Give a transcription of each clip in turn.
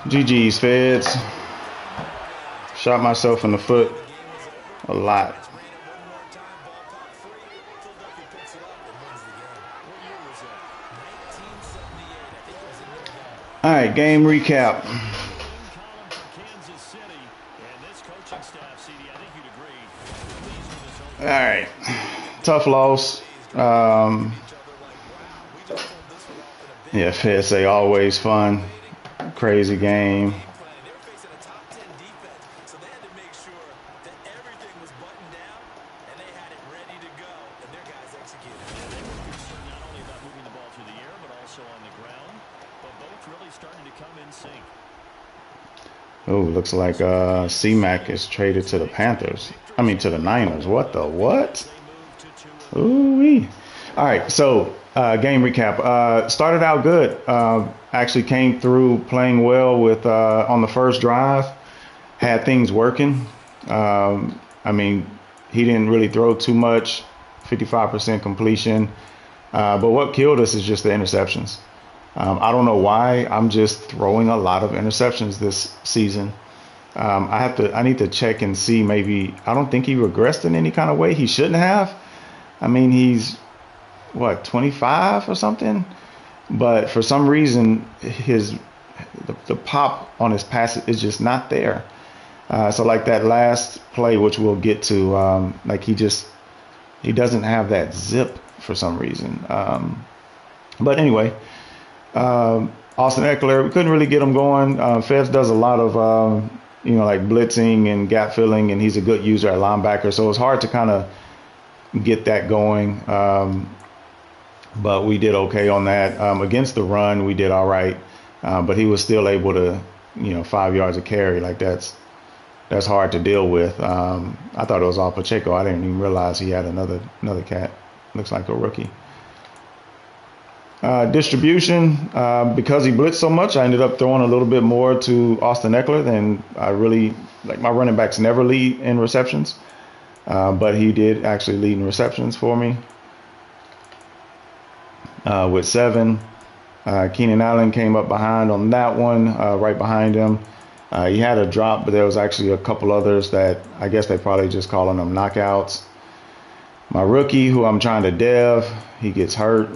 GG's, Feds. Shot myself in the foot a lot. All right, game recap. All right, tough loss. Yeah, Feds say always fun. Crazy game. Oh, looks like C-Mac traded to the Panthers. I mean, to the Niners. What the what? Ooh-wee. All right, so game recap. Started out good. Actually came through playing well with on the first drive. Had things working. I mean, he didn't really throw too much. 55% completion. But what killed us is just the interceptions. I don't know why. I'm just throwing a lot of interceptions this season. I need to check and see. Maybe I don't think he regressed in any kind of way. He shouldn't have. I mean, he's what, 25 or something. But for some reason, the pop on his pass is just not there. So like that last play, which we'll get to, like he doesn't have that zip for some reason. But anyway. Austin Eckler, we couldn't really get him going. Feds does a lot of, like blitzing and gap filling, and he's a good user at linebacker. So it's hard to kind of get that going. But we did okay on that. Against the run, we did all right. But he was still able to, 5 yards of carry. Like that's hard to deal with. I thought it was all Pacheco. I didn't even realize he had another cat. Looks like a rookie. Distribution, because he blitzed so much, I ended up throwing a little bit more to Austin Eckler than I really like. My running backs never lead in receptions, but he did actually lead in receptions for me with 7. Keenan Allen came up behind on that one, right behind him. He had a drop, but there was actually a couple others that I guess they probably just calling them knockouts. My rookie, who I'm trying to dev, he gets hurt.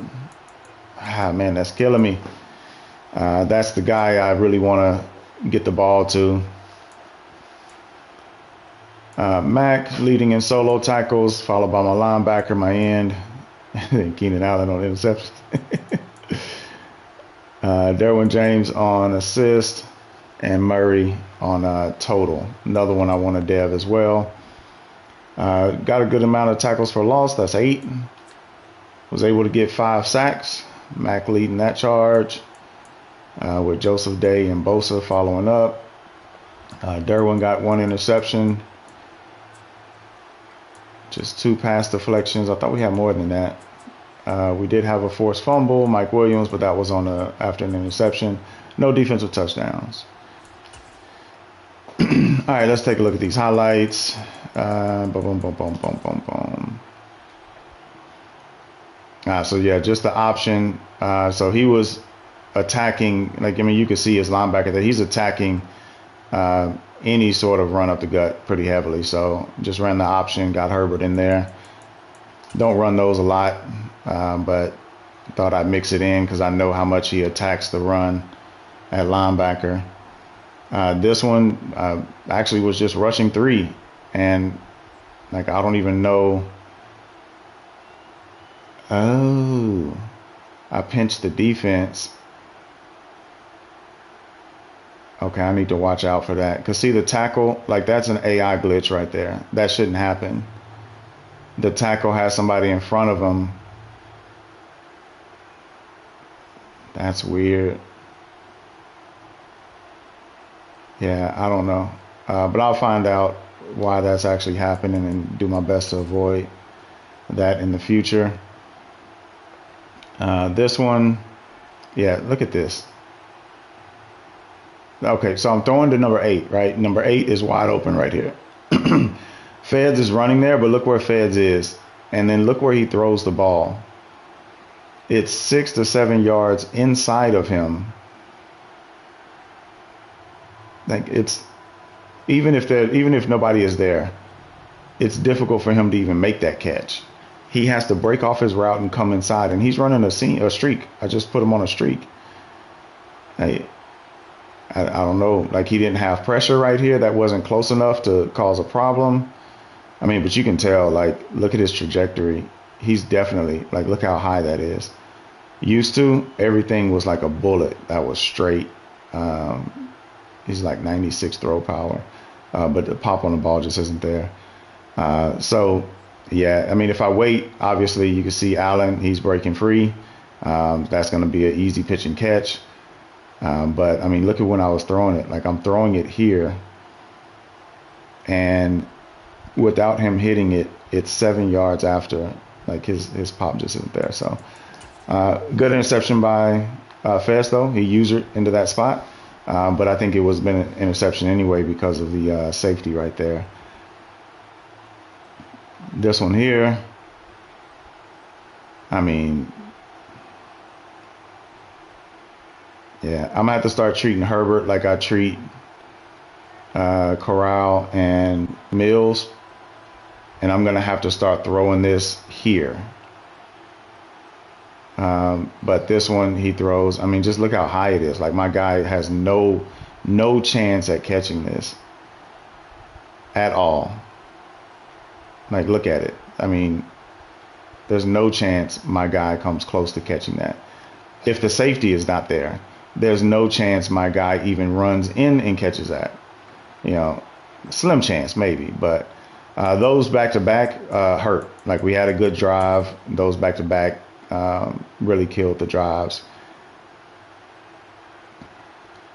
Ah, man, that's killing me. That's the guy I really want to get the ball to. Mac leading in solo tackles, followed by my linebacker, my end, and then Keenan Allen on interceptions. Derwin James on assist, and Murray on total. Another one I want to dev as well. Got a good amount of tackles for loss. That's 8. Was able to get 5 sacks. Mac leading that charge with Joseph Day and Bosa following up. Derwin got 1 interception. Just 2 pass deflections. I thought we had more than that. We did have a forced fumble, Mike Williams, but that was on after an interception. No defensive touchdowns. All right, let's take a look at these highlights. Boom, boom, boom, boom, boom, boom, boom. So yeah, just the option. So he was attacking, you could see his linebacker that he's attacking any sort of run up the gut pretty heavily. So just ran the option, got Herbert in there. Don't run those a lot, but thought I'd mix it in because I know how much he attacks the run at linebacker. This one actually was just rushing 3, and I don't even know. Oh, I pinched the defense. Okay, I need to watch out for that. Because see the tackle, that's an AI glitch right there. That shouldn't happen. The tackle has somebody in front of him. That's weird. Yeah, I don't know. But I'll find out why that's actually happening and do my best to avoid that in the future. This one, yeah, look at this. Okay, so I'm throwing to number 8, right? Number 8 is wide open right here. Feds is running there, but look where Feds is. And then look where he throws the ball. It's 6 to 7 yards inside of him. Like it's even if nobody is there, it's difficult for him to even make that catch. He has to break off his route and come inside, and he's running a streak. I just put him on a streak. I, I don't know. Like he didn't have pressure right here. That wasn't close enough to cause a problem. I mean, but you can tell. Like, look at his trajectory. He's definitely like, look how high that is. Used to, everything was like a bullet that was straight. He's like 96 throw power, but the pop on the ball just isn't there. So, yeah, I mean, if I wait, obviously you can see Allen, he's breaking free. That's going to be an easy pitch and catch. But, I mean, look at when I was throwing it. Like, I'm throwing it here, and without him hitting it, it's 7 yards after. Like, his pop just isn't there. So, good interception by Fez, though. He used it into that spot. But I think it was been an interception anyway because of the safety right there. This one here, I mean, yeah, I'm going to have to start treating Herbert like I treat Corral and Mills. And I'm going to have to start throwing this here. But this one he throws, I mean, just look how high it is. Like my guy has no chance at catching this at all. Like, look at it. I mean, there's no chance my guy comes close to catching that. If the safety is not there, there's no chance my guy even runs in and catches that. You know, slim chance maybe, but those back-to-back hurt. Like we had a good drive. Those back-to-back really killed the drives.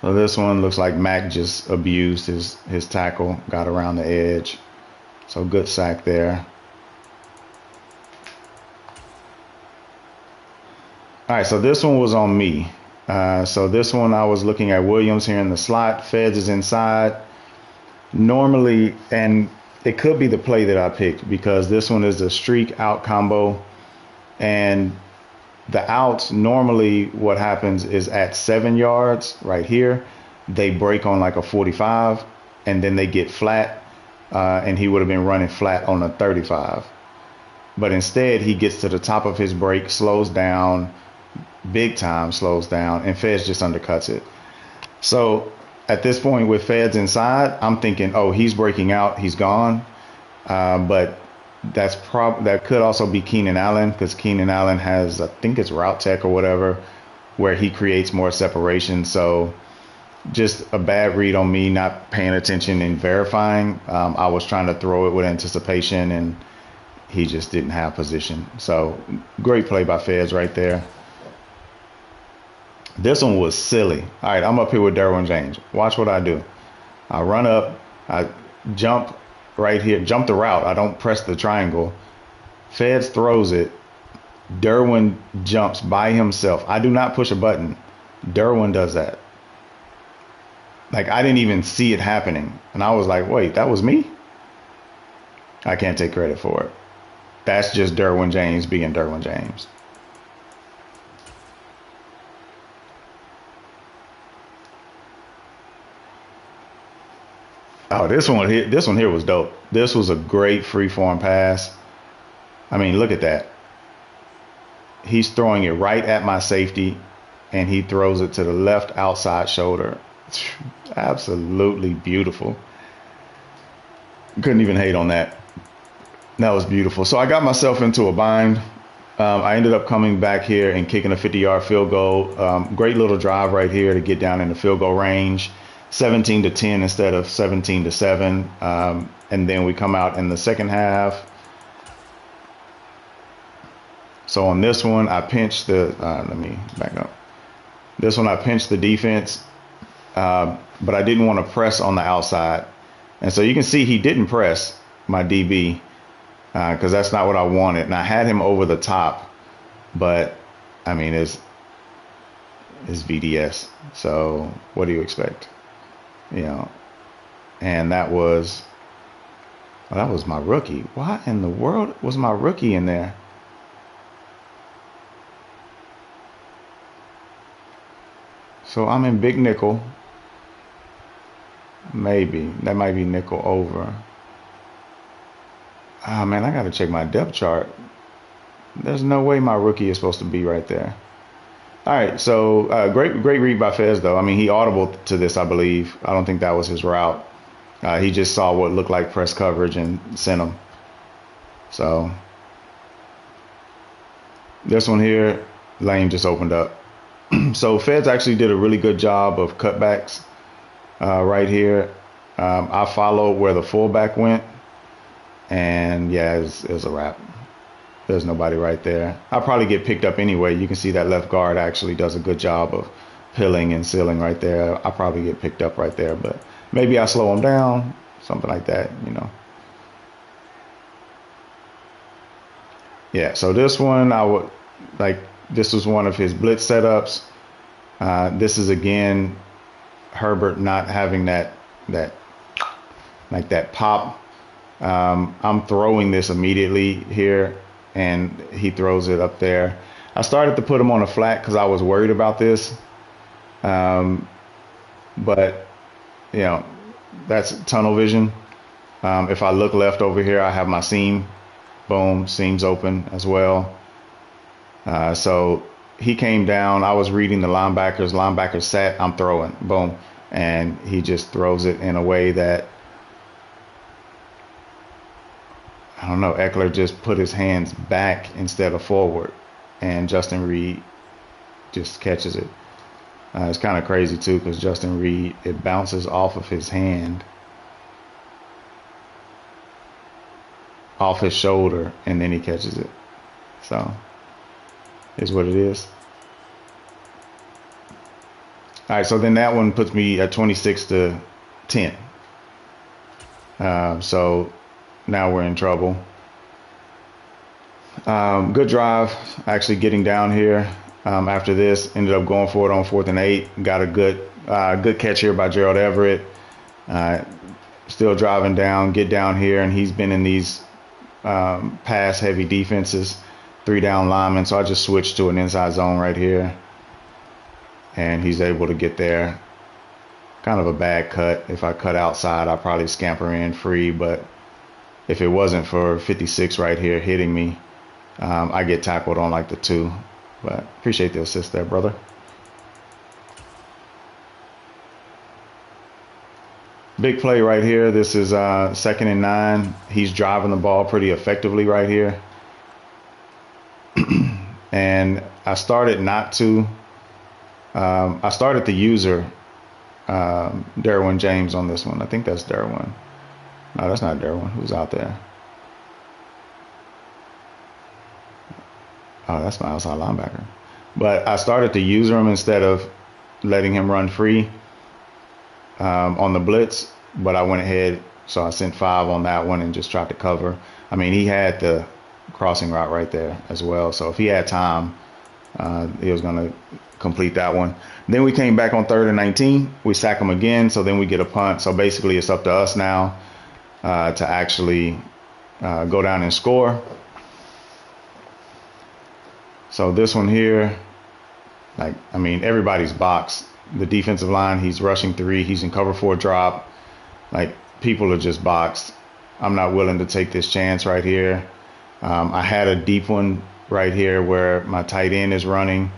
So this one looks like Mac just abused his tackle, got around the edge. So good sack there. All right, so this one was on me. So this one I was looking at Williams here in the slot. Feds is inside. Normally, and it could be the play that I picked because this one is a streak out combo. And the outs, normally what happens is at 7 yards right here, they break on like a 45 and then they get flat. And he would have been running flat on a 35. But instead, he gets to the top of his break, slows down, big time slows down, and Feds just undercuts it. So at this point with Feds inside, I'm thinking, oh, he's breaking out, he's gone. But that could also be Keenan Allen because Keenan Allen has, I think it's route tech or whatever, where he creates more separation. So just a bad read on me not paying attention and verifying. I was trying to throw it with anticipation, and he just didn't have position. So great play by Feds right there. This one was silly. All right, I'm up here with Derwin James. Watch what I do. I run up. I jump right here. Jump the route. I don't press the triangle. Feds throws it. Derwin jumps by himself. I do not push a button. Derwin does that. Like, I didn't even see it happening. And I was like, wait, that was me? I can't take credit for it. That's just Derwin James being Derwin James. Oh, this one here was dope. This was a great freeform pass. I mean, look at that. He's throwing it right at my safety, and he throws it to the left outside shoulder. Absolutely beautiful. Couldn't even hate on that. That was beautiful. So I got myself into a bind. I ended up coming back here and kicking a 50-yard field goal. Great little drive right here to get down in the field goal range. 17-10 instead of 17-7. And then we come out in the second half. So on this one, I pinched the, let me back up. This one, I pinched the defense. But I didn't want to press on the outside. And so you can see he didn't press my DB because that's not what I wanted. And I had him over the top, but I mean, it's VDS. So what do you expect? You know, and that was my rookie. Why in the world was my rookie in there? So I'm in big nickel. Maybe. That might be nickel over. Ah, man, I got to check my depth chart. There's no way my rookie is supposed to be right there. All right, so great read by Fez, though. I mean, he audibled to this, I believe. I don't think that was his route. He just saw what looked like press coverage and sent him. So this one here, lane just opened up. So Feds actually did a really good job of cutbacks right here. I followed where the fullback went, and yeah, it was a wrap. There's nobody right there. I'll probably get picked up anyway. You can see that left guard actually does a good job of pilling and sealing right there. I'll probably get picked up right there, but maybe I slow him down, something like that, you know. Yeah, so this one, this was one of his blitz setups. This is, again, Herbert not having that pop. I'm throwing this immediately here, and he throws it up there. I started to put him on a flat because I was worried about this. But, you know, that's tunnel vision. If I look left over here, I have my seam. Boom, seam's open as well. So he came down. I was reading the linebackers. Linebacker sat. I'm throwing. Boom. And he just throws it in a way that, I don't know, Eckler just put his hands back instead of forward, and Justin Reed just catches it. It's kind of crazy, too, because Justin Reed, it bounces off of his hand, off his shoulder, and then he catches it. So, is what it is. All right, so then that one puts me at 26-10. So now we're in trouble. Good drive, actually getting down here. After this, ended up going for it on 4th and 8. Got a good catch here by Gerald Everett. Still driving down, get down here, and he's been in these pass-heavy defenses, 3-down linemen. So I just switched to an inside zone right here, and he's able to get there. Kind of a bad cut. If I cut outside, I'd probably scamper in free, but if it wasn't for 56 right here hitting me, I get tackled on like the 2. But appreciate the assist there, brother. Big play right here. This is 2nd and 9. He's driving the ball pretty effectively right here. And I started not to. I started the user, Derwin James, on this one. I think that's Derwin. No, that's not Derwin. Who's out there? Oh, that's my outside linebacker. But I started to user him instead of letting him run free on the blitz. But I went ahead, so I sent 5 on that one and just tried to cover. I mean, he had the crossing route right there as well. So if he had time, he was going to complete that one. Then we came back on 3rd and 19. We sack him again, so then we get a punt. So basically it's up to us now to actually go down and score. So this one here, everybody's boxed. The defensive line, he's rushing 3. He's in cover 4 drop. People are just boxed. I'm not willing to take this chance right here. I had a deep one right here where my tight end is running,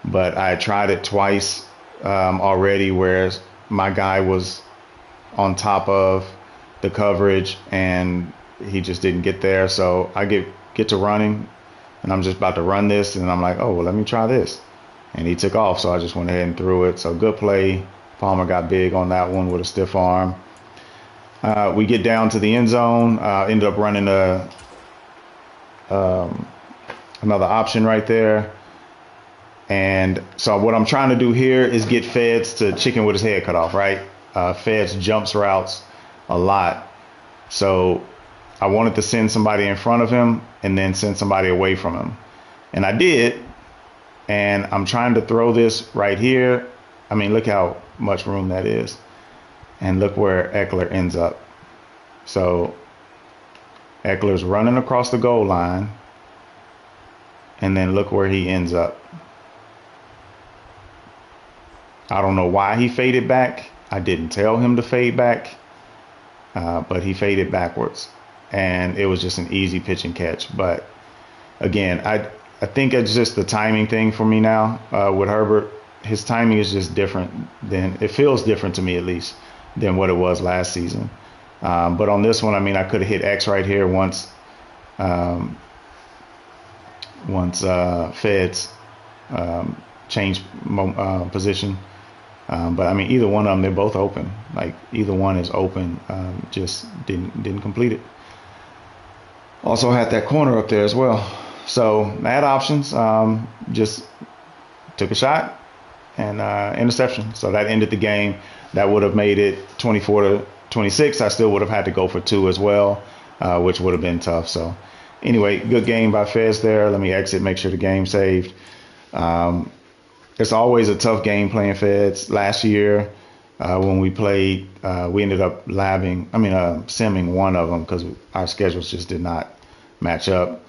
but I tried it twice already where my guy was on top of the coverage and he just didn't get there. So I get to running, and I'm just about to run this, and I'm like, oh, well, let me try this. And he took off, so I just went ahead and threw it. So good play. Palmer got big on that one with a stiff arm. We get down to the end zone. Ended up running another option right there. And so what I'm trying to do here is get Feds to chicken with his head cut off, right? Feds jumps routes a lot. So I wanted to send somebody in front of him and then send somebody away from him. And I did. And I'm trying to throw this right here. I mean, look how much room that is. And look where Eckler ends up. So Eckler's running across the goal line. And then look where he ends up. I don't know why he faded back. I didn't tell him to fade back, but he faded backwards, and it was just an easy pitch and catch. But again, I think it's just the timing thing for me now with Herbert. His timing is just different than it feels different to me, at least, than what it was last season. But on this one, I mean, I could have hit X right here once Feds changed position. But I mean, either one of them, they're both open. Like either one is open, just didn't complete it. Also had that corner up there as well. So I had options. Just took a shot and interception. So that ended the game. That would have made it 24-26. I still would have had to go for 2 as well, which would have been tough. So anyway, good game by Fez there. Let me exit, make sure the game saved. It's always a tough game playing Feds. Last year when we played, we ended up simming one of them because our schedules just did not match up.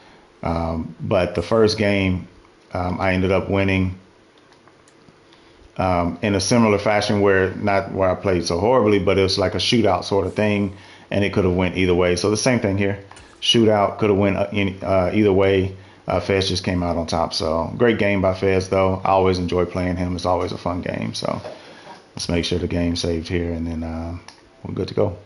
But the first game, I ended up winning in a similar fashion not where I played so horribly, but it was like a shootout sort of thing, and it could have went either way. So the same thing here. Shootout could have went either way. Fez just came out on top. So great game by Fez, though. I always enjoy playing him. It's always a fun game. So let's make sure the game saved here, and then we're good to go.